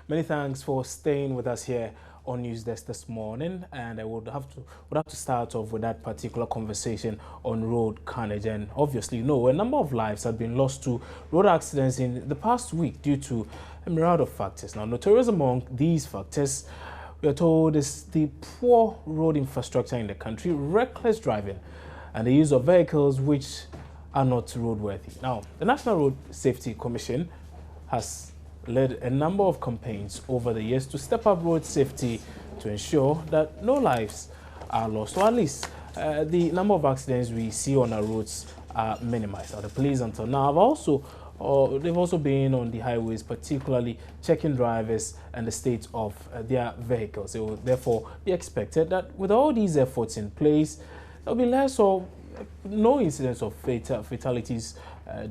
Many thanks for staying with us here on News Desk this morning, and I would have to start off with that particular conversation on road carnage. And obviously, a number of lives have been lost to road accidents in the past week due to a myriad of factors. Now, notorious among these factors, we are told, is the poor road infrastructure in the country, reckless driving, and the use of vehicles which are not roadworthy. Now, the National Road Safety Commission has led a number of campaigns over the years to step up road safety to ensure that no lives are lost, or at least the number of accidents we see on our roads are minimized. Now, the police until now they've also been on the highways, particularly checking drivers and the state of their vehicles. It will therefore be expected that with all these efforts in place, there'll be less or no incidents of fatalities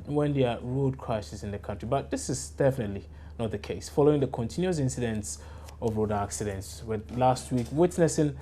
when there are road crashes in the country. But this is definitely not the case, following the continuous incidents of road accidents, with last week witnessing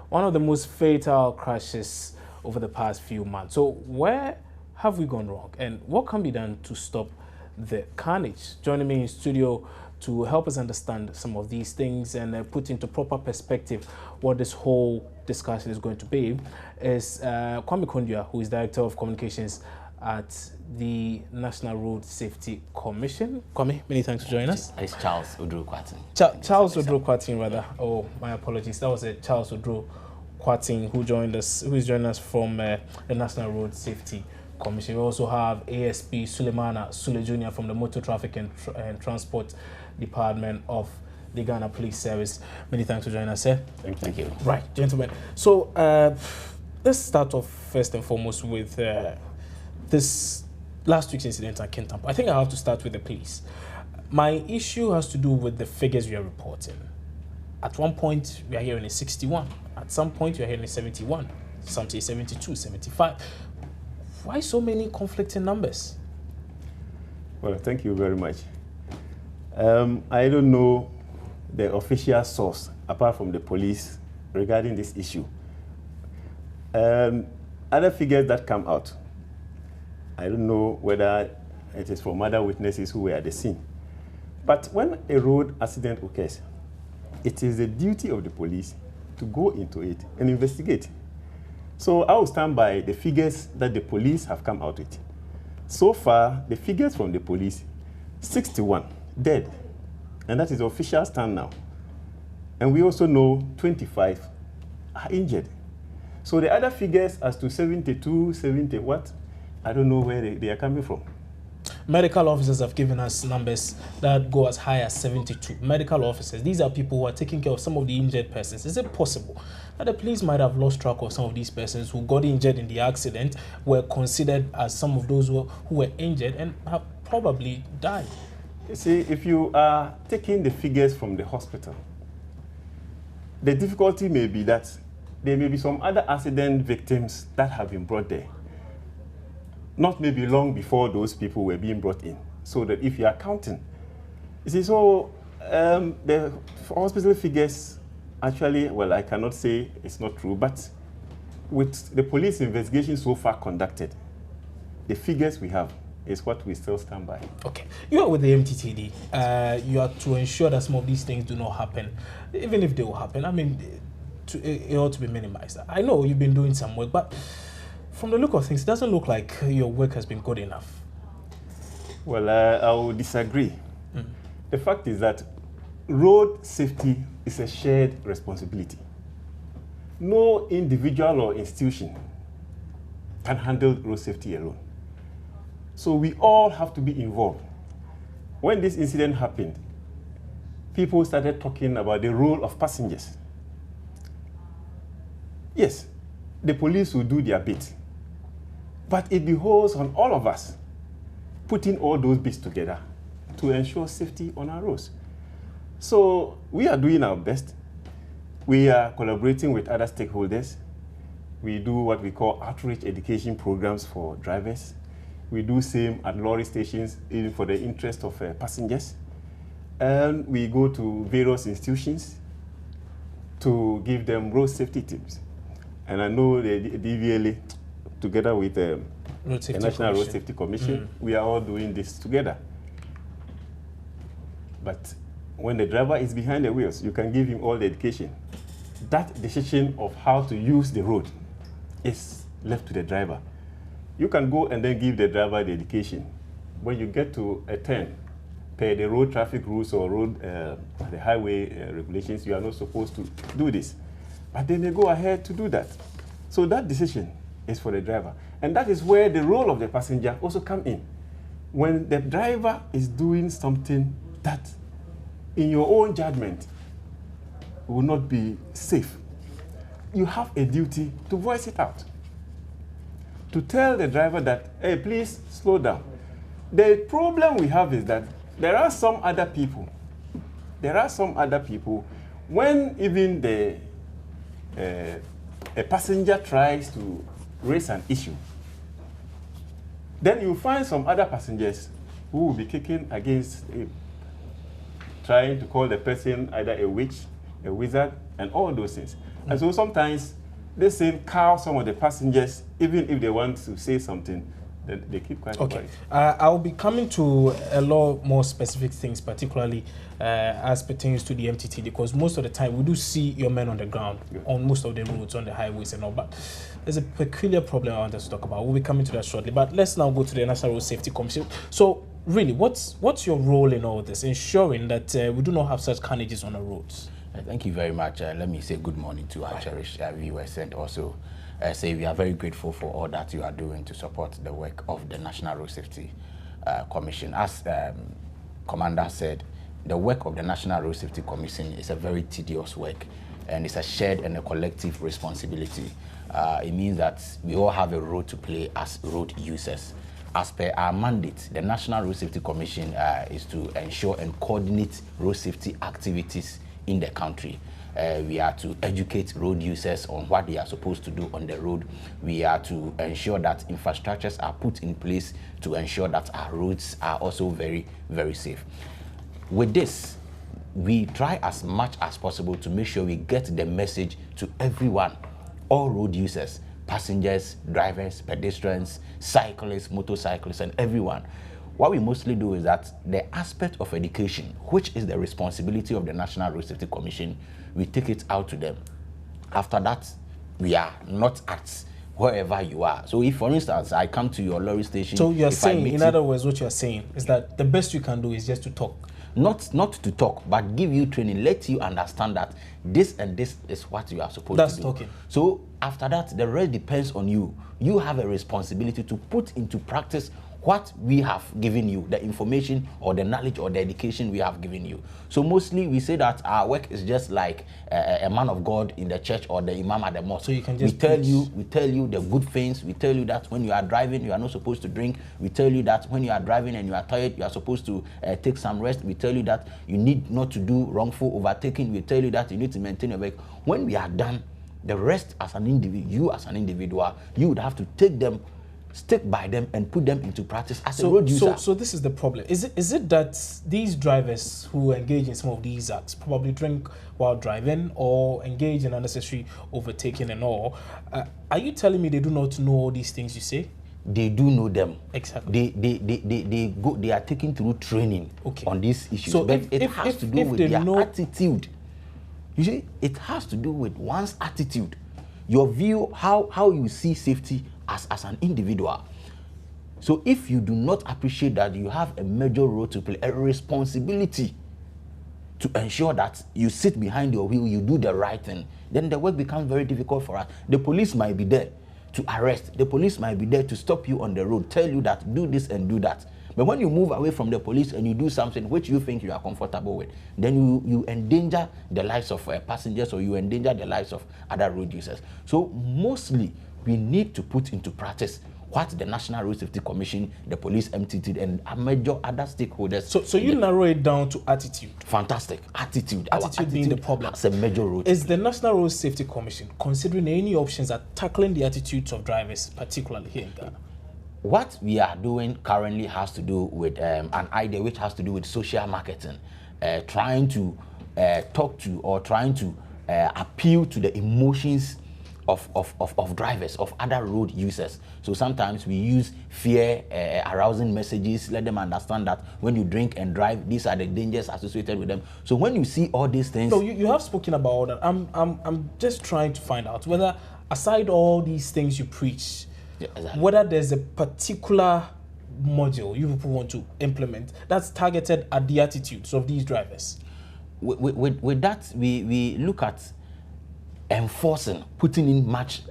one of the most fatal crashes over the past few months. So where have we gone wrong, and what can be done to stop the carnage? Joining me in studio to help us understand some of these things and put into proper perspective what this whole discussion is going to be is Kwame Kondua, who is Director of Communications at the National Road Safety Commission. Kwame, many thanks for joining us. It's Charles Oduro-Quarting. Charles Oduro-Quarting, rather. Oh, my apologies. That was Charles Oduro-Quarting who is joining us from the National Road Safety Commission. We also have ASP Suleimana Sule Jr. from the Motor Traffic and Transport Department of the Ghana Police Service. Many thanks for joining us, sir. Thank you. Right, gentlemen. So let's start off first and foremost with this last week's incident at Kintampo. I think I have to start with the police. My issue has to do with the figures we are reporting. At one point, we are hearing a 61. At some point, we are hearing a 71. Some say 72, 75. Why so many conflicting numbers? Well, thank you very much. I don't know the official source, apart from the police, regarding this issue. Other figures that come out, I don't know whether it is from other witnesses who were at the scene. But when a road accident occurs, it is the duty of the police to go into it and investigate. So I will stand by the figures that the police have come out with. So far, the figures from the police, 61 dead, and that is the official stand now. And we also know 25 are injured. So the other figures as to 72, 70 what, I don't know where they are coming from. Medical officers have given us numbers that go as high as 72. Medical officers, these are people who are taking care of some of the injured persons. Is it possible that the police might have lost track of some of these persons who got injured in the accident, were considered as some of those who were injured and have probably died? You see, if you are taking the figures from the hospital, the difficulty may be that there may be some other accident victims that have been brought there, not maybe long before those people were being brought in. So that if you are counting, you see, so the hospital figures actually, well, I cannot say it's not true, but with the police investigation so far conducted, the figures we have is what we still stand by. Okay. You are with the MTTD. You are to ensure that some of these things do not happen. Even if they will happen, I mean, it ought to be minimized. I know you've been doing some work, but from the look of things, it doesn't look like your work has been good enough. Well, I will disagree. The fact is that road safety is a shared responsibility. No individual or institution can handle road safety alone. So we all have to be involved. When this incident happened, people started talking about the role of passengers. Yes, the police will do their bit, but it behoves on all of us putting all those bits together to ensure safety on our roads. So we are doing our best. We are collaborating with other stakeholders. We do what we call outreach education programs for drivers. We do same at lorry stations, even for the interest of passengers. And we go to various institutions to give them road safety tips. And I know the DVLA, together with the National Road Safety Commission, we are all doing this together. But when the driver is behind the wheels, you can give him all the education. That decision of how to use the road is left to the driver. You can go and then give the driver the education. When you get to a turn, per the road traffic rules or the highway regulations, you are not supposed to do this. But then they go ahead to do that. So that decision is for the driver. And that is where the role of the passenger also come in. When the driver is doing something that, in your own judgment, will not be safe, you have a duty to voice it out. To tell the driver that, hey, please slow down. The problem we have is that there are some other people, when even a passenger tries to raise an issue, then you find some other passengers who will be kicking against him, trying to call the person either a witch, a wizard, and all those things. And so sometimes they say cow some of the passengers, even if they want to say something, then they keep quiet. Okay, I'll be coming to a lot more specific things, particularly as pertains to the MTT, because most of the time we do see your men on the ground on most of the roads, on the highways and all, but there's a peculiar problem I want us to talk about. We'll be coming to that shortly, but let's now go to the National Road Safety Commission. So really, what's your role in all this, ensuring that we do not have such carnages on the roads? Thank you very much. Let me say good morning to our cherished viewers, and also say we are very grateful for all that you are doing to support the work of the National Road Safety Commission. As Commander said, the work of the National Road Safety Commission is a very tedious work, and it's a shared and a collective responsibility. It means that we all have a role to play as road users. As per our mandate, the National Road Safety Commission is to ensure and coordinate road safety activities in the country. We are to educate road users on what they are supposed to do on the road. We are to ensure that infrastructures are put in place to ensure that our roads are also very, very safe. With this, we try as much as possible to make sure we get the message to everyone, all road users, passengers, drivers, pedestrians, cyclists, motorcyclists, and everyone. What we mostly do is that the aspect of education, which is the responsibility of the National Road Safety Commission, we take it out to them. After that, we are not at wherever you are. So if, for instance, I come to your lorry station... So you're saying, in other words, what you're saying is that the best you can do is just to talk. Not to talk, but give you training, let you understand that this and this is what you are supposed to do. That's talking. So after that, the rest depends on you. You have a responsibility to put into practice what we have given you, the information or the knowledge or the education we have given you. So mostly we say that our work is just like a man of God in the church or the imam at the mosque. So you can just we tell you the good things. We tell you that when you are driving, you are not supposed to drink. We tell you that when you are driving and you are tired, you are supposed to take some rest. We tell you that you need not to do wrongful overtaking. We tell you that you need to maintain your vehicle. When we are done, the rest as an individual, you as an individual, you would have to take them, stick by them, and put them into practice as a road user. So this is the problem. Is it that these drivers who engage in some of these acts probably drink while driving or engage in unnecessary overtaking and all? Are you telling me they do not know all these things you say? They do know them. Exactly. They are taken through training on these issues. So but it has to do with their attitude. You see, it has to do with one's attitude, your view, how you see safety as an individual. So if you do not appreciate that you have a major role to play, a responsibility to ensure that you sit behind your wheel, you do the right thing, then the work becomes very difficult for us. The police might be there to arrest. The police might be there to stop you on the road, tell you that do this and do that. But when you move away from the police and you do something which you think you are comfortable with, then you endanger the lives of passengers, or you endanger the lives of other road users. So mostly, we need to put into practice what the National Road Safety Commission, the police, MTT, and a major other stakeholders. So you narrow it down to attitude. Fantastic. Attitude being the problem. That's a major role. Is the National Road Safety Commission considering any options at tackling the attitudes of drivers, particularly here in Ghana? What we are doing currently has to do with an idea which has to do with social marketing, trying to talk to or trying to appeal to the emotions of drivers, of other road users. So sometimes we use fear arousing messages, let them understand that when you drink and drive, these are the dangers associated with them. So when you see all these things, No, you have spoken about all that. I'm just trying to find out whether, aside all these things you preach, yeah, exactly. whether there's a particular module you people want to implement that's targeted at the attitudes of these drivers. With that, we look at enforcing, putting in much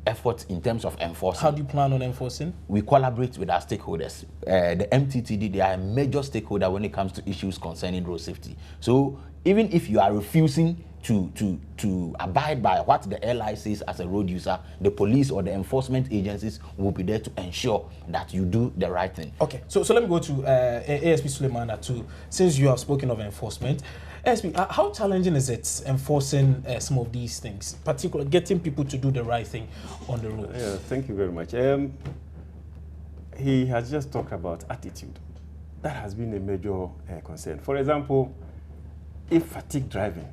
effort in terms of enforcing. How do you plan on enforcing? We collaborate with our stakeholders. The MTTD, they are a major stakeholder when it comes to issues concerning road safety. So even if you are refusing to abide by what the LI says as a road user, the police or the enforcement agencies will be there to ensure that you do the right thing. Okay, so let me go to ASP Suleiman too. Since you have spoken of enforcement, ASP, how challenging is it enforcing some of these things, particularly getting people to do the right thing on the road? Yeah, thank you very much. He has just talked about attitude. That has been a major concern. For example, if fatigue driving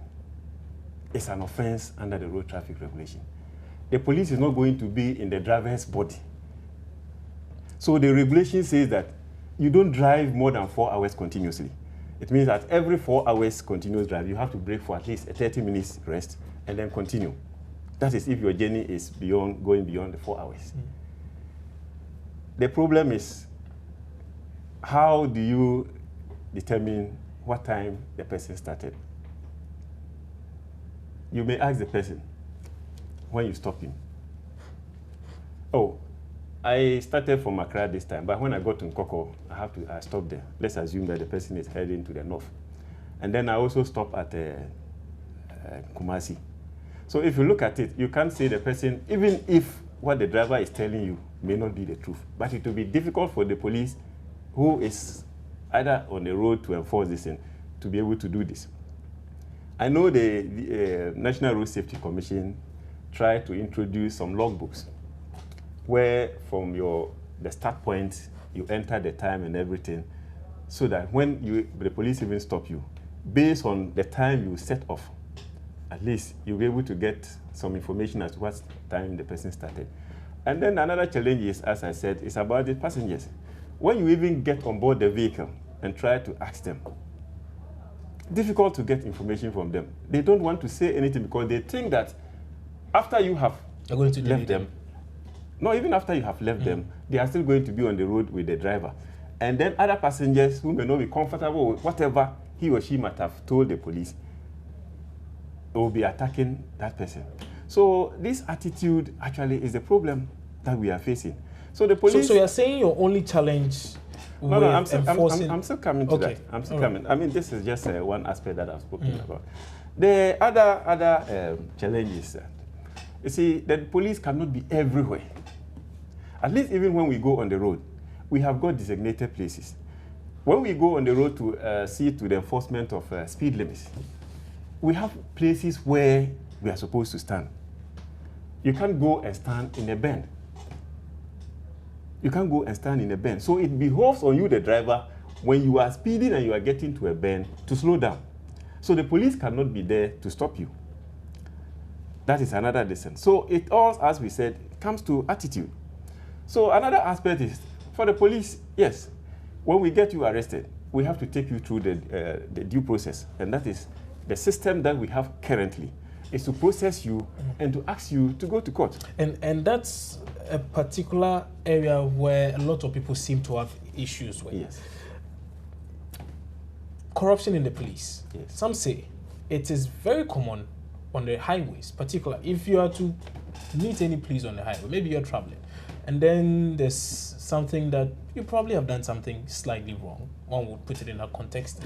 is an offense under the road traffic regulation, the police is not going to be in the driver's body. So the regulation says that you don't drive more than 4 hours continuously. It means that every 4 hours continuous drive, you have to break for at least a 30 minutes rest and then continue. That is if your journey is going beyond the 4 hours. The problem is, how do you determine what time the person started? You may ask the person when you stop him, oh, I started from Accra this time, but when I got to Nkoko, I stopped there. Let's assume that the person is heading to the north. And then I also stop at Kumasi. So if you look at it, you can't say the person, even if what the driver is telling you may not be the truth, but it will be difficult for the police who is either on the road to enforce this thing to be able to do this. I know the National Road Safety Commission tried to introduce some logbooks where from the start point, you enter the time and everything, so that when the police even stop you, based on the time you set off, at least you'll be able to get some information as to what time the person started. And then another challenge is, as I said, is about the passengers. When you even get on board the vehicle and try to ask them, difficult to get information from them. They don't want to say anything because they think that after you have left them, not even after you have left them, they are still going to be on the road with the driver. And then other passengers who may not be comfortable with whatever he or she might have told the police, will be attacking that person. So this attitude actually is the problem that we are facing. So the police... So you're saying your only challenge... No, I'm still coming to that. I'm still coming. Right. I mean, this is just one aspect that I've spoken about. The other challenge is that, you see, the police cannot be everywhere. At least even when we go on the road, we have got designated places. When we go on the road to see to the enforcement of speed limits, we have places where we are supposed to stand. You can't go and stand in a bend. You can't go and stand in a bend. So it behoves on you, the driver, when you are speeding and you are getting to a bend, to slow down. So the police cannot be there to stop you. That is another lesson. So it all, as we said, comes to attitude. So another aspect is, for the police, yes, when we get you arrested, we have to take you through the due process. And that is the system that we have currently, is to process you and to ask you to go to court. And that's a particular area where a lot of people seem to have issues with. Yes. Corruption in the police. Yes. Some say it is very common on the highways, particularly if you are to meet any police on the highway, maybe you're traveling, and then there's something that you probably have done something slightly wrong. One would put it in that context.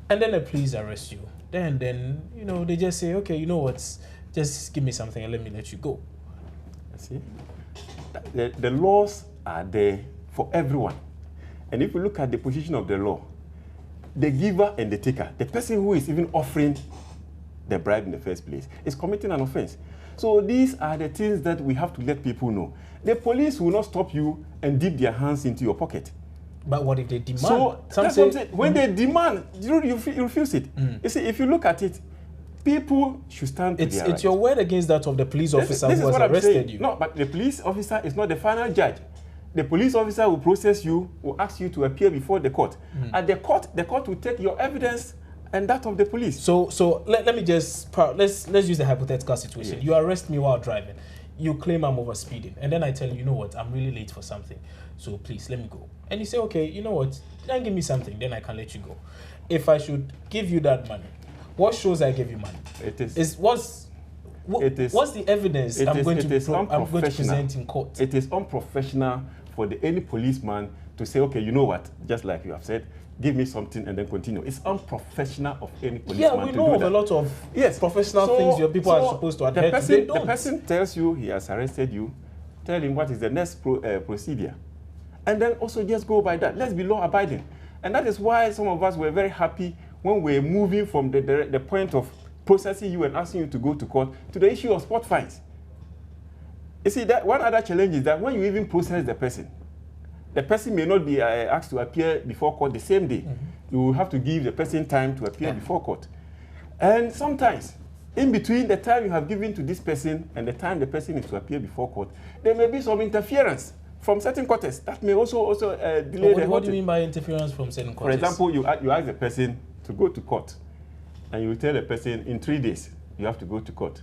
And then the police arrest you. Then you know, they just say, okay, you know what, just give me something and let me let you go. See? The laws are there for everyone. And if you look at the position of the law, the giver and the taker, the person who is even offering the bribe in the first place, is committing an offense. So these are the things that we have to let people know. The police will not stop you and dip their hands into your pocket. But what if they demand? So that's what I'm saying. When they demand, you refuse it. You see, if you look at it, People should stand to their It's your word against that of the police officer this who is has what I'm arrested saying. you. No, but the police officer is not the final judge. The police officer will process you, will ask you to appear before the court. At the court will take your evidence and that of the police. So let me just let's use a hypothetical situation. Yes. You arrest me while driving. You claim I'm over speeding, and then I tell you, you know what, I'm really late for something, so please let me go. And you say, okay, you know what, then give me something, then I can let you go. If I should give you that money, what shows I gave you money? What's the evidence I'm going to present in court? It is unprofessional for any policeman to say, okay, you know what, just like you have said, give me something and then continue. It's unprofessional of any policeman to do that. Yeah, we know of a lot of professional things your people are supposed to adhere to. They don't. The person tells you he has arrested you, tell him what is the next procedure. And then also just go by that. Let's be law-abiding. And that is why some of us were very happy when we were moving from the point of processing you and asking you to go to court to the issue of spot fines. You see, that one other challenge is that when you even process the person may not be asked to appear before court the same day. You will have to give the person time to appear before court. And sometimes, in between the time you have given to this person and the time the person is to appear before court, there may be some interference from certain courts. That may also delay the whole What do you mean by interference from certain courts? For example, you ask the person to go to court, and you tell the person in 3 days you have to go to court.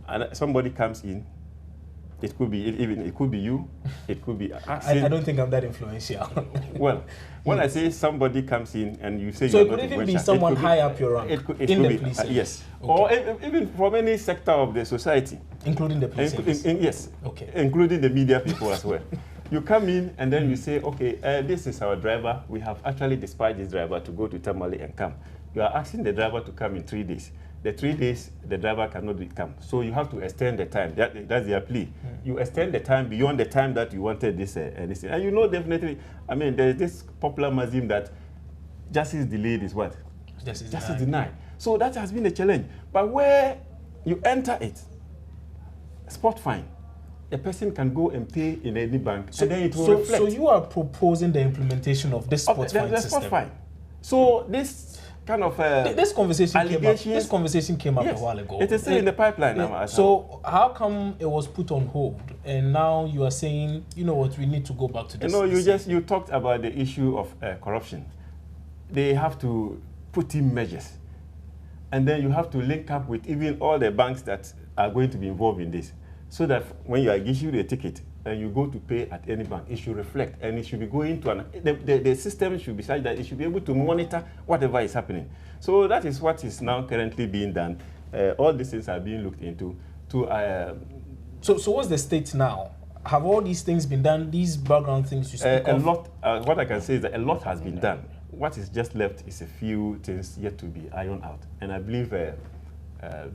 And somebody comes in. It could be you. It could be I don't think I'm that influential. Well, when I say somebody comes in and you say so you're it not could even influential, be someone high up your rank in the police. Yes, okay. or even from any sector of the society, including the police. Yes, okay, including the media people as well. You come in and then you say, okay, this is our driver. We have actually dispatched this driver to go to Tamale and come. You are asking the driver to come in 3 days. The 3 days, the driver cannot come. So you have to extend the time. That's their plea. You extend the time beyond the time that you wanted this. And you know definitely, I mean, there's this popular maxim that justice delayed is what? Justice denied. So that has been a challenge. But where you enter it, spot fine, the person can go and pay in any bank, and then it will reflect. So you are proposing the implementation of this spot fine system? Spot fine. So this kind of this conversation came up a while ago. It is still in the pipeline now. So how come it was put on hold, and now you are saying, you know what, we need to go back to this? You talked about the issue of corruption. They have to put in measures, and then you have to link up with even all the banks that are going to be involved in this, so that when you are issued a ticket and you go to pay at any bank, it should reflect, and it should be going to the system should be such that it should be able to monitor whatever is happening. So that is what is now currently being done. All these things are being looked into. So what's the state now? Have all these things been done? These background things you speak of? A lot. What I can say is that a lot has been done. What is just left is a few things yet to be ironed out, and I believe.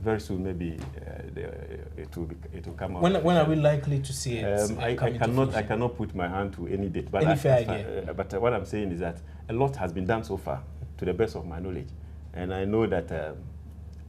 Very soon, maybe it will come out. When are we likely to see it? I cannot put my hand to any date. But but what I'm saying is that a lot has been done so far, to the best of my knowledge, and I know that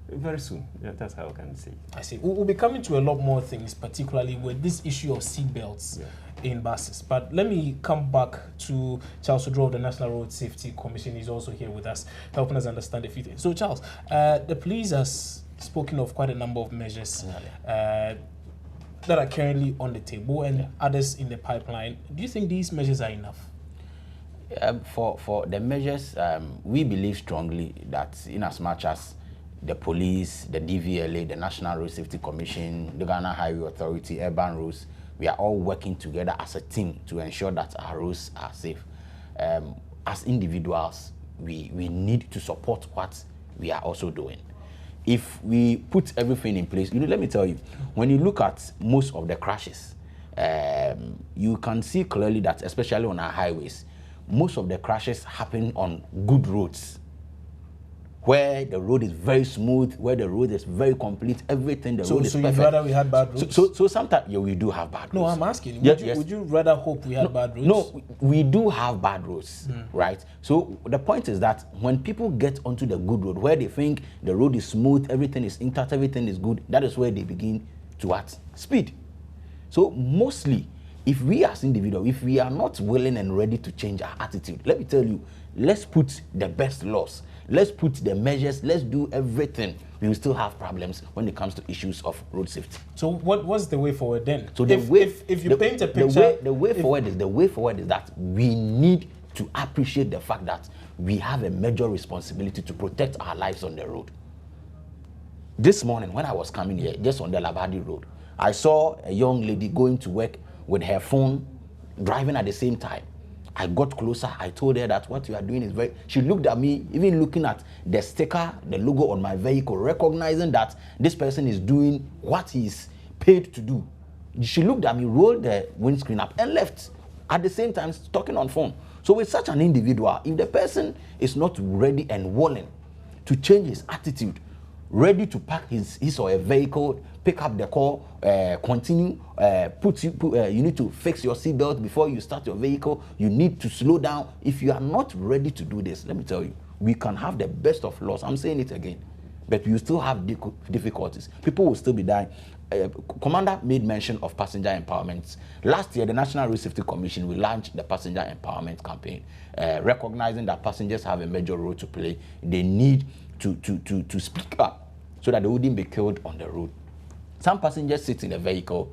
very soon. That's how I can say. I see. We'll be coming to a lot more things, particularly with this issue of seat belts in buses. But let me come back to Charles Odro of the National Road Safety Commission. He's also here with us, helping us understand a few things. So, Charles, the police has spoken of quite a number of measures that are currently on the table and others in the pipeline. Do you think these measures are enough? For the measures, we believe strongly that in as much as the police, the DVLA, the National Road Safety Commission, the Ghana Highway Authority, Urban Roads, we are all working together as a team to ensure that our roads are safe. As individuals, we need to support what we are also doing. If we put everything in place, let me tell you, when you look at most of the crashes, you can see clearly that, especially on our highways, most of the crashes happen on good roads, where the road is very smooth, where the road is very complete, everything, the road is perfect. So you'd rather we had bad roads? So sometimes, we do have bad roads. No, I'm asking, would you rather hope we had bad roads? No, we do have bad roads, right? So the point is that when people get onto the good road, where they think the road is smooth, everything is intact, everything is good, that is where they begin to speed. So mostly, if we as individuals, if we are not willing and ready to change our attitude, let me tell you, let's put the best laws. let's put the measures, let's do everything. We will still have problems when it comes to issues of road safety. So what's the way forward then? So if you paint a picture, the way forward is that we need to appreciate the fact that we have a major responsibility to protect our lives on the road. This morning when I was coming here, just on the Labadi Road, I saw a young lady going to work with her phone, driving at the same time. I got closer, I told her that what you are doing is very... She looked at me, even looking at the sticker, the logo on my vehicle, recognizing that this person is doing what he is paid to do. She looked at me, rolled the windscreen up and left. At the same time, talking on phone. So with such an individual, if the person is not ready and willing to change his attitude, ready to park his or a vehicle, pick up the call, continue, you need to fix your seatbelt before you start your vehicle, you need to slow down. If you are not ready to do this, let me tell you, we can have the best of laws, I'm saying it again, but you still have difficulties. People will still be dying. Commander made mention of passenger empowerment. Last year, the National Road Safety Commission will launch the passenger empowerment campaign, recognizing that passengers have a major role to play. They need to speak up so that they wouldn't be killed on the road. Some passengers sit in the vehicle,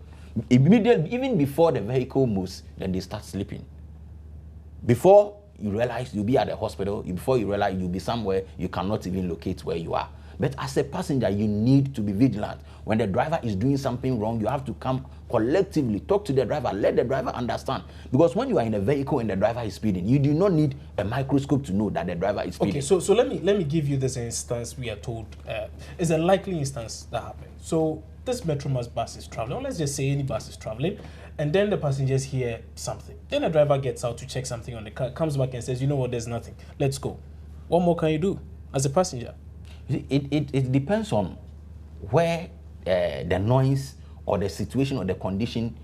immediately, even before the vehicle moves, then they start sleeping. Before you realize you'll be at the hospital, before you realize you'll be somewhere you cannot even locate where you are. But as a passenger, you need to be vigilant. When the driver is doing something wrong, you have to come collectively, talk to the driver, let the driver understand. Because when you are in a vehicle and the driver is speeding, you do not need a microscope to know that the driver is speeding. Okay, so let me give you this instance we are told is a likely instance that happened. So this Metromas bus is traveling, or let's just say any bus is traveling, and then the passengers hear something. Then the driver gets out to check something on the car, comes back and says, you know what, there's nothing. Let's go. What more can you do as a passenger? It depends on where the noise or the situation or the condition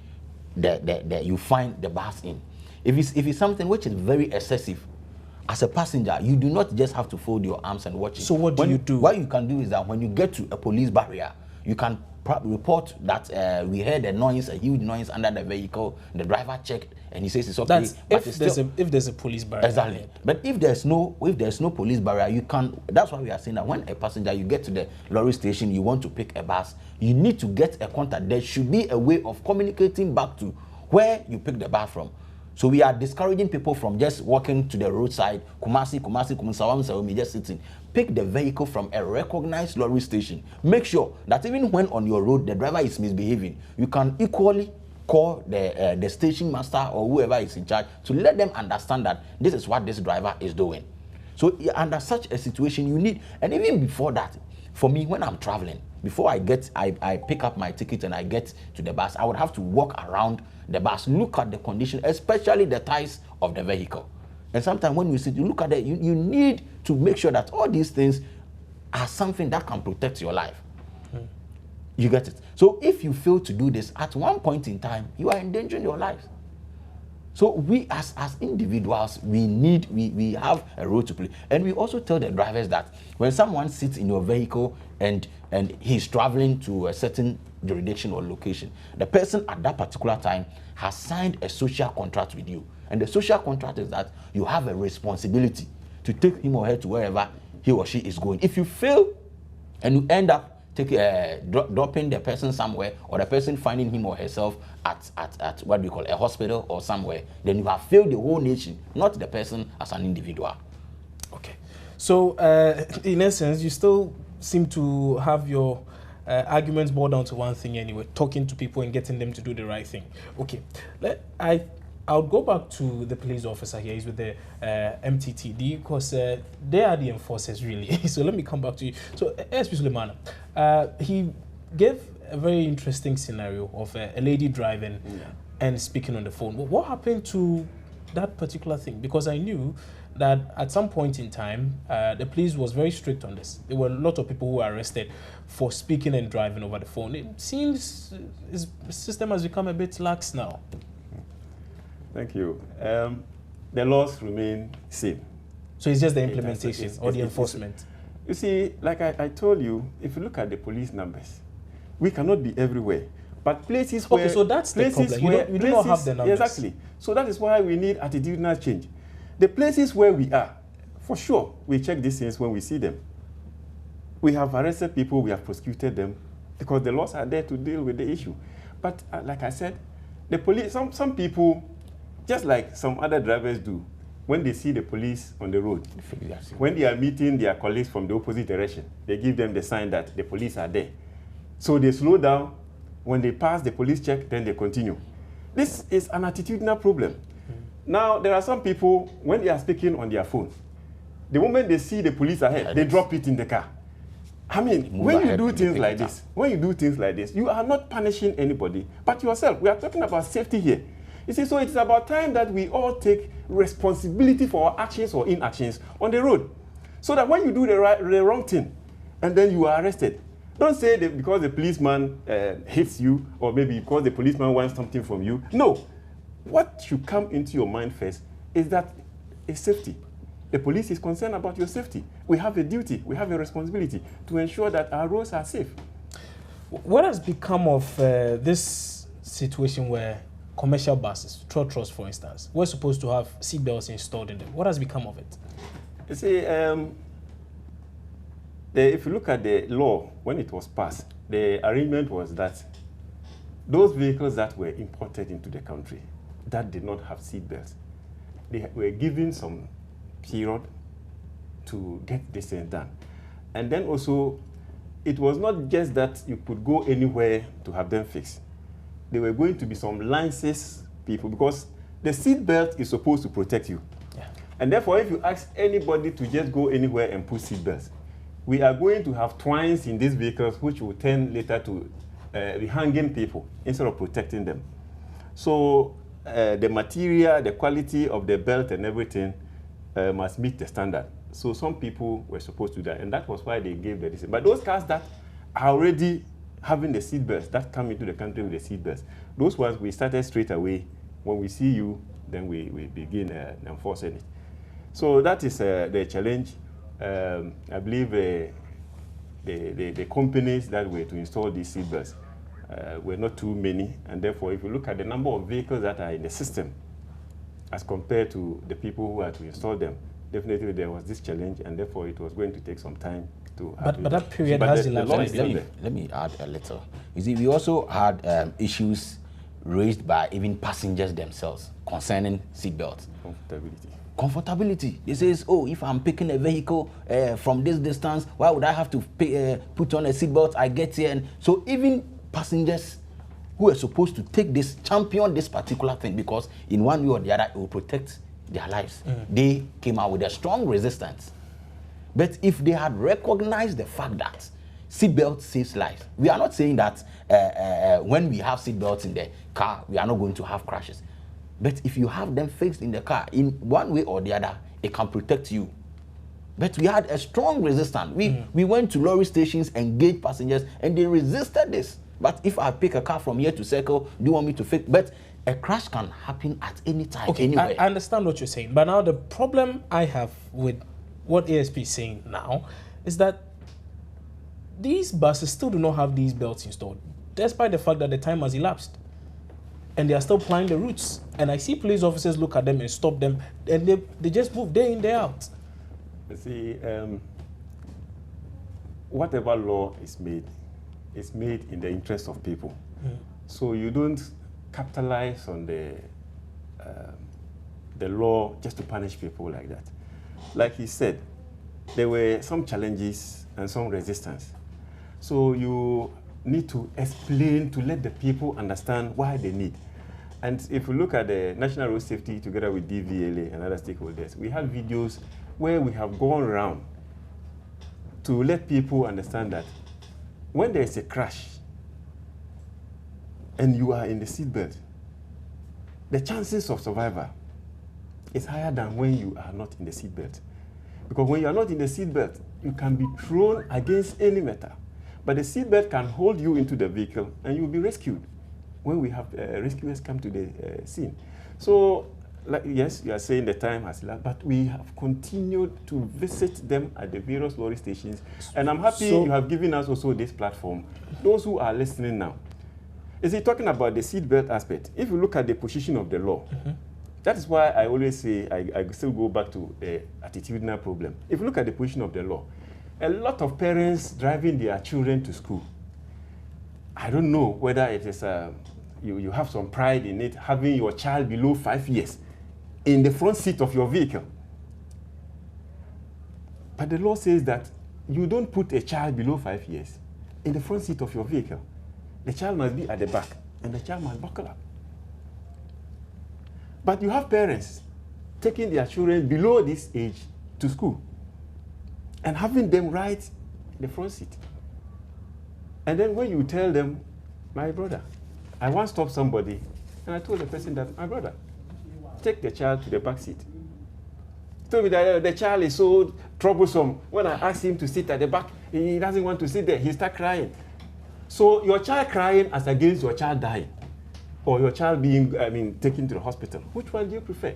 that you find the bus in. If it's something which is very excessive, as a passenger, you do not just have to fold your arms and watch it. So what do you do? What you can do is that when you get to a police barrier, you can report that we heard a noise, a huge noise under the vehicle. The driver checked and he says it's okay. That's if there's a police barrier. Exactly. But if there's no police barrier, you can. That's why we are saying that when a passenger, you get to the lorry station, you want to pick a bus, you need to get a contact. There should be a way of communicating back to where you pick the bus from. So we are discouraging people from just walking to the roadside, Kumasi, just sitting. Pick the vehicle from a recognized lorry station. Make sure that even when on your road, the driver is misbehaving, you can equally call the station master or whoever is in charge to let them understand that this is what this driver is doing. So under such a situation, you need, and even before that, for me, when I'm traveling, before I pick up my ticket and I get to the bus, I would have to walk around the bus, look at the condition, especially the tires of the vehicle. And sometimes when you sit, you look at it, you need to make sure that all these things are something that can protect your life. You get it? So if you fail to do this, at one point in time, you are endangering your life. So we as individuals, we have a role to play. And we also tell the drivers that when someone sits in your vehicle and he's traveling to a certain jurisdiction or location, the person at that particular time has signed a social contract with you. And the social contract is that you have a responsibility to take him or her to wherever he or she is going. If you fail and you end up dropping the person somewhere, or the person finding him or herself at what we call a hospital or somewhere, then you have failed the whole nation, not the person as an individual. Okay. So in essence, you still seem to have your arguments boiled down to one thing anyway, talking to people and getting them to do the right thing. Okay. I'll go back to the police officer here. He's with the MTTD because they are the enforcers, really. So let me come back to you. So, SP Suleiman, he gave a very interesting scenario of a lady driving and speaking on the phone. What happened to that particular thing? Because I knew that at some point in time, the police was very strict on this. There were a lot of people who were arrested for speaking and driving over the phone. It seems the system has become a bit lax now. Thank you. The laws remain same. So it's just the implementation or the enforcement? You see, like I told you, if you look at the police numbers, we cannot be everywhere. But places where... Okay, so that's the problem. You do not have the numbers. Exactly. So that is why we need attitudinal change. The places where we are, For sure, we check these things when we see them. We have arrested people, we have prosecuted them, because the laws are there to deal with the issue. But like I said, the police, some people, just like some other drivers do, when they see the police on the road, when they are meeting their colleagues from the opposite direction, they give them the sign that the police are there. So they slow down. When they pass the police check, then they continue. This is an attitudinal problem. Now, there are some people, when they are speaking on their phone, the moment they see the police ahead, they drop it in the car. I mean, when you do things like this, you are not punishing anybody, but yourself. We are talking about safety here. You see, so it's about time that we all take responsibility for our actions or inactions on the road. So that when you do the wrong thing, and then you are arrested, don't say that because the policeman hates you, or maybe because the policeman wants something from you. No. What should come into your mind first is that it's safety. The police is concerned about your safety. We have a duty, we have a responsibility to ensure that our roads are safe. What has become of this situation where commercial buses, trotros for instance, were supposed to have seatbelts installed in them? What has become of it? You see, if you look at the law, when it was passed, the arrangement was that those vehicles that were imported into the country that did not have seatbelts, they were given some period to get this thing done. And then also, it was not just that you could go anywhere to have them fixed. There were going to be some licensed people, because the seatbelt is supposed to protect you. Yeah. And therefore, if you ask anybody to just go anywhere and put seatbelts, we are going to have twines in these vehicles which will tend later to be hanging people instead of protecting them. So the material, the quality of the belt and everything must meet the standard. So some people were supposed to do that, and that was why they gave the decision. But those cars that are already having the seatbelts, that come into the country with the seatbelts, those ones we started straight away. When we see you, then we begin enforcing it. So that is the challenge. I believe the companies that were to install these seatbelts were not too many, and therefore if you look at the number of vehicles that are in the system as compared to the people who are to install them, definitely there was this challenge, and therefore it was going to take some time to have but that period has elapsed. Let me add a little. You see, we also had issues raised by even passengers themselves concerning seatbelts. Comfortability. They says, oh, if I'm picking a vehicle from this distance, why would I have to put on a seatbelt? I get here. And so even passengers who are supposed to take this, champion this particular thing, because in one way or the other, it will protect their lives. They came out with a strong resistance. But if they had recognized the fact that seatbelt saves lives, we are not saying that when we have seatbelts in the car, we are not going to have crashes. But if you have them fixed in the car, in one way or the other, it can protect you. But we had a strong resistance. We went to lorry stations, engaged passengers, and they resisted this. But if I pick a car from here to Circle, do you want me to fix? But a crash can happen at any time, anywhere. I understand what you're saying. But now the problem I have with what ASP is saying now is that these buses still do not have these belts installed, despite the fact that the time has elapsed. And they are still plying the routes. And I see police officers look at them and stop them, and they just move day in, day out. You see, whatever law is made in the interest of people. So you don't capitalize on the law just to punish people like that. Like he said, there were some challenges and some resistance. So you need to explain to let the people understand why they need. And if you look at the National Road Safety together with DVLA and other stakeholders, we have videos where we have gone around to let people understand that when there is a crash and you are in the seatbelt, the chances of survival is higher than when you are not in the seatbelt. Because when you are not in the seatbelt, you can be thrown against any metal. But the seatbelt can hold you into the vehicle and you'll be rescued when we have rescuers come to the scene. So, yes, you are saying the time has elapsed, but we have continued to visit them at the various lorry stations. And I'm happy you have given us also this platform. Those who are listening now, is he talking about the seatbelt aspect? If you look at the position of the law, That is why I always say I still go back to the attitudinal problem. If you look at the position of the law, a lot of parents driving their children to school, I don't know whether it is you have some pride in it, having your child below 5 years in the front seat of your vehicle. But the law says that you don't put a child below 5 years in the front seat of your vehicle. The child must be at the back, and the child must buckle up. But you have parents taking their children below this age to school and having them ride in the front seat. And then when you tell them, my brother, I once stopped somebody, and I told the person that, my brother, take the child to the back seat. He told me that the child is so troublesome. When I asked him to sit at the back, he doesn't want to sit there. He starts crying. So your child crying as against your child dying, or your child being, taken to the hospital. Which one do you prefer?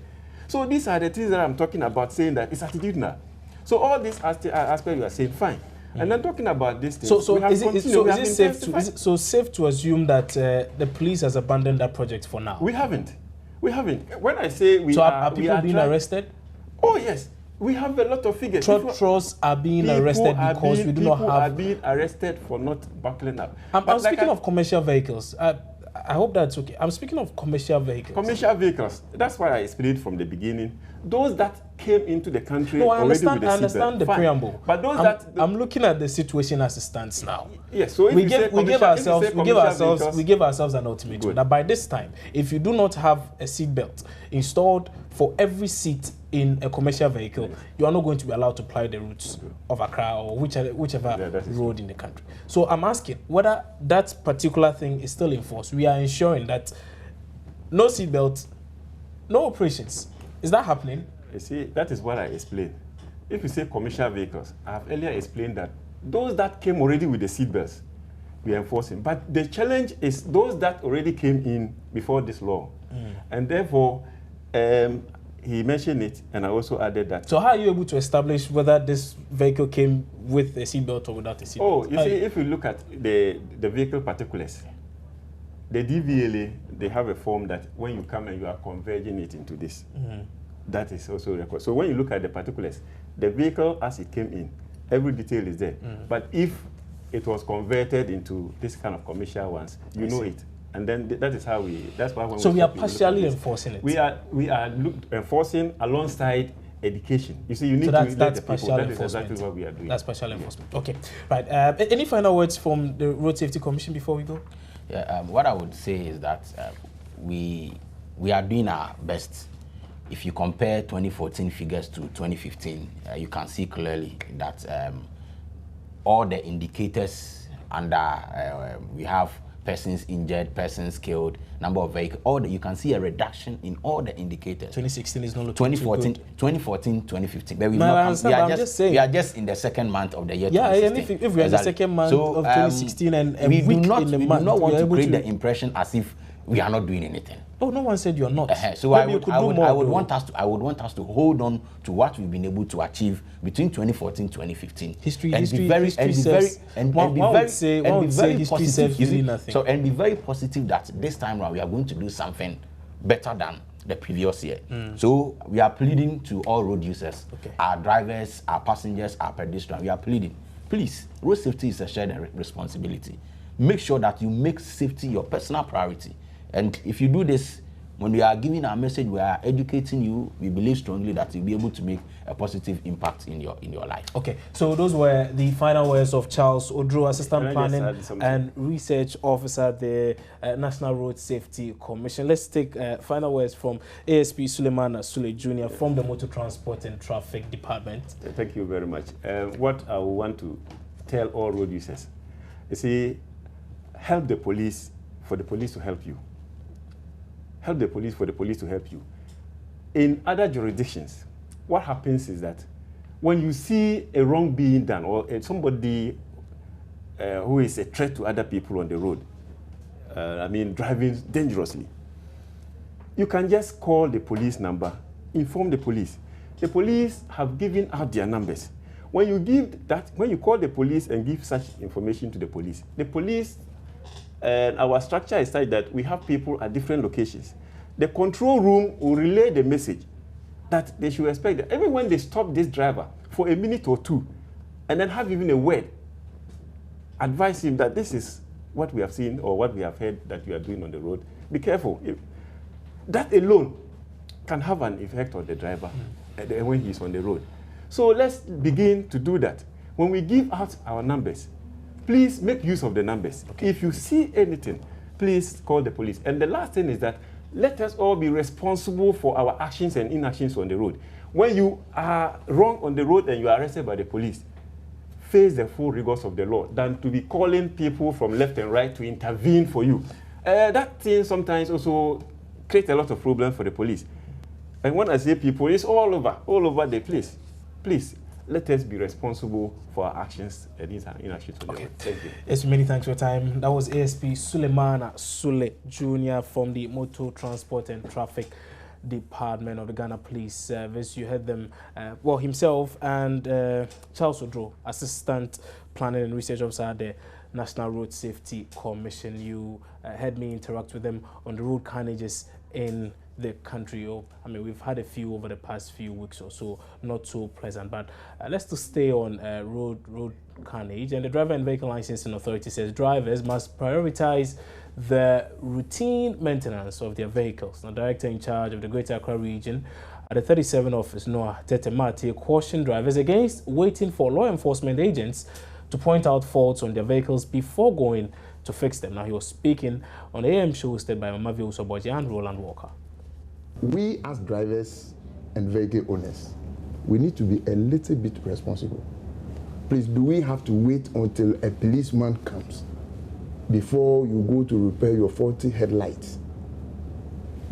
So these are the things that I'm talking about, saying that it's attitudinal. So all these aspects you are saying, fine. And then talking about this thing, is it safe to assume that the police has abandoned that project for now? We haven't. When I say are people being arrested? Oh yes, we have a lot of figures. Trotros are being arrested because we do not have. People are being arrested for not buckling up. I'm speaking of commercial vehicles. I hope that's okay. I'm speaking of commercial vehicles. Commercial vehicles. That's why I explained from the beginning. Those that came into the country I understand the preamble. But I'm looking at the situation as it stands now. Yes. So we give ourselves an ultimatum that by this time, if you do not have a seatbelt installed for every seat in a commercial vehicle, you are not going to be allowed to ply the routes of Accra or whichever road in the country. So I'm asking whether that particular thing is still in force. We are ensuring that no seatbelt, no operations. Is that happening? You see, that is what I explained. If you say commercial vehicles, I have earlier explained that those that came already with the seatbelts, we are enforcing. But the challenge is those that already came in before this law. And therefore, he mentioned it, and I also added that. So how are you able to establish whether this vehicle came with a seatbelt or without a seatbelt? Oh, you see, if you look at the vehicle particulars, the DVLA, they have a form that when you come and you are converging it into this, that is also recorded. So when you look at the particulars, the vehicle as it came in, every detail is there. But if it was converted into this kind of commercial ones, you know it. And then that is how that's why when we are partially enforcing it. We are enforcing alongside education. You see, you need to let the people. That is exactly what we are doing. That's partial enforcement. Okay, right. Any final words from the Road Safety Commission before we go? Yeah, what I would say is that we are doing our best. If you compare 2014 figures to 2015, you can see clearly that all the indicators under we have persons injured, persons killed, number of vehicles, you can see a reduction in all the indicators. 2016 is not looking 2014, 2015. But we are just in the second month of the year. Yeah, and if we are in the second month of 2016 and a week in the month, we do not want to create the impression as if we are not doing anything. Oh, no one said you're not. So I would want us to hold on to what we've been able to achieve between 2014 and 2015. History says history says really nothing. So and be very positive that this time around we are going to do something better than the previous year. So we are pleading to all road users, our drivers, our passengers, our pedestrians. We are pleading, please, road safety is a shared responsibility. Make sure that you make safety your personal priority. And if you do this, when we are giving our message, we are educating you, we believe strongly that you'll be able to make a positive impact in your life. Okay, so those were the final words of Charles Odro, Assistant Planning and Research Officer at the National Road Safety Commission. Let's take final words from ASP Suleiman Sule Jr. from the Motor Transport and Traffic Department. Thank you very much. What I want to tell all road users, you see, help the police for the police to help you. Help the police for the police to help you. In other jurisdictions, what happens is that when you see a wrong being done or somebody who is a threat to other people on the road, driving dangerously, you can just call the police number, inform the police. The police have given out their numbers. When you call the police and give such information to the police, and our structure is such that we have people at different locations. the control room will relay the message that they should expect that even when they stop this driver for a minute or two, and then have even a word, advise him that this is what we have seen or what we have heard that you are doing on the road. Be careful. That alone can have an effect on the driver when he's on the road. So let's begin to do that. When we give out our numbers, please make use of the numbers. Okay. If you see anything, please call the police. And the last thing is that let us all be responsible for our actions and inactions on the road. When you are wrong on the road and you are arrested by the police, face the full rigors of the law than to be calling people from left and right to intervene for you. That thing sometimes also creates a lot of problems for the police. And when I say people, it's all over the place. Please, let us be responsible for our actions and inactions. Okay. Thank you. Yes, many thanks for your time. That was ASP Suleimana Sule Jr. from the Motor Transport and Traffic Department of the Ghana Police Service. You heard them, himself and Charles Odro, Assistant Planning and Research Officer at the National Road Safety Commission. You heard me interact with them on the road carnages in the country. I mean, we've had a few over the past few weeks or so, not so pleasant, but let's just stay on road carnage. And the Driver and Vehicle Licensing Authority says drivers must prioritize the routine maintenance of their vehicles. The director in charge of the Greater Accra region at the 37 office, Noah Tetemati, cautioned drivers against waiting for law enforcement agents to point out faults on their vehicles before going to fix them. Now, he was speaking on the AM show hosted by Mamavi Usoboji and Roland Walker. We as drivers and vehicle owners, we need to be a little bit responsible. Please, do we have to wait until a policeman comes before you go to repair your faulty headlights?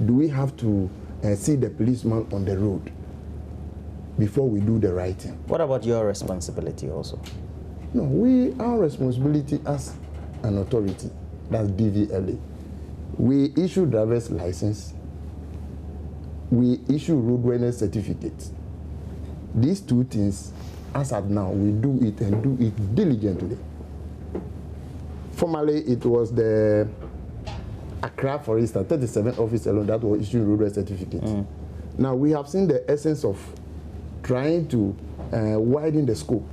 Do we have to see the policeman on the road before we do the right thing? What about your responsibility also? No, our responsibility as an authority, that's DVLA. We issue driver's license. We issue roadworthiness certificates. These two things, as at now, we do it and do it diligently. Formerly, it was the Accra, for instance, 37 office alone that was issuing roadworthiness certificates. Now, we have seen the essence of trying to widen the scope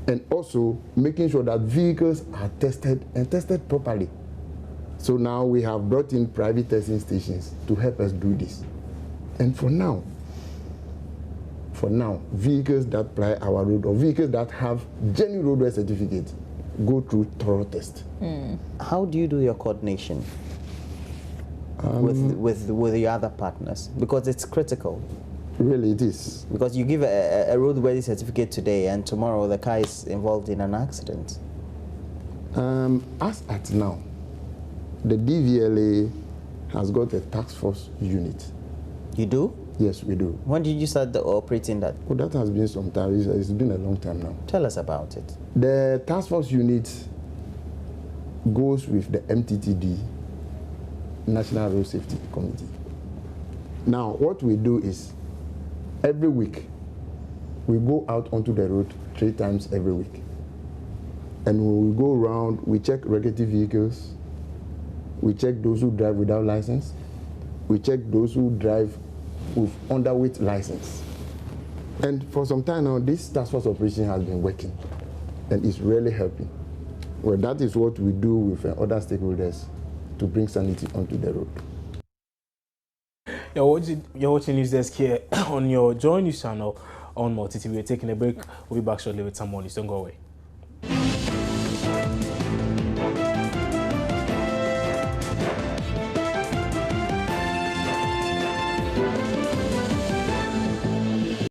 and also making sure that vehicles are tested and tested properly. So now we have brought in private testing stations to help us do this. And for now, vehicles that ply our road or vehicles that have genuine roadworthiness certificates go through thorough test. How do you do your coordination with the other partners? Because it's critical. Really, it is. Because you give a roadworthy certificate today and tomorrow the car is involved in an accident. As at now, the DVLA has got a task force unit. You do? Yes, we do. When did you start operating that? Well, that has been some time. It's been a long time now. Tell us about it. The task force unit goes with the MTTD, National Road Safety Committee. Now, what we do is every week we go out onto the road 3 times every week. And when we go around, we check regulatory vehicles, we check those who drive without license, we check those who drive with underweight license. And for some time now, this task force operation has been working and it's really helping. Well, that is what we do with other stakeholders to bring sanity onto the road. You're watching News Desk here on your Joy News channel on Multi TV. We're taking a break. We'll be back shortly with some more news. Don't go away.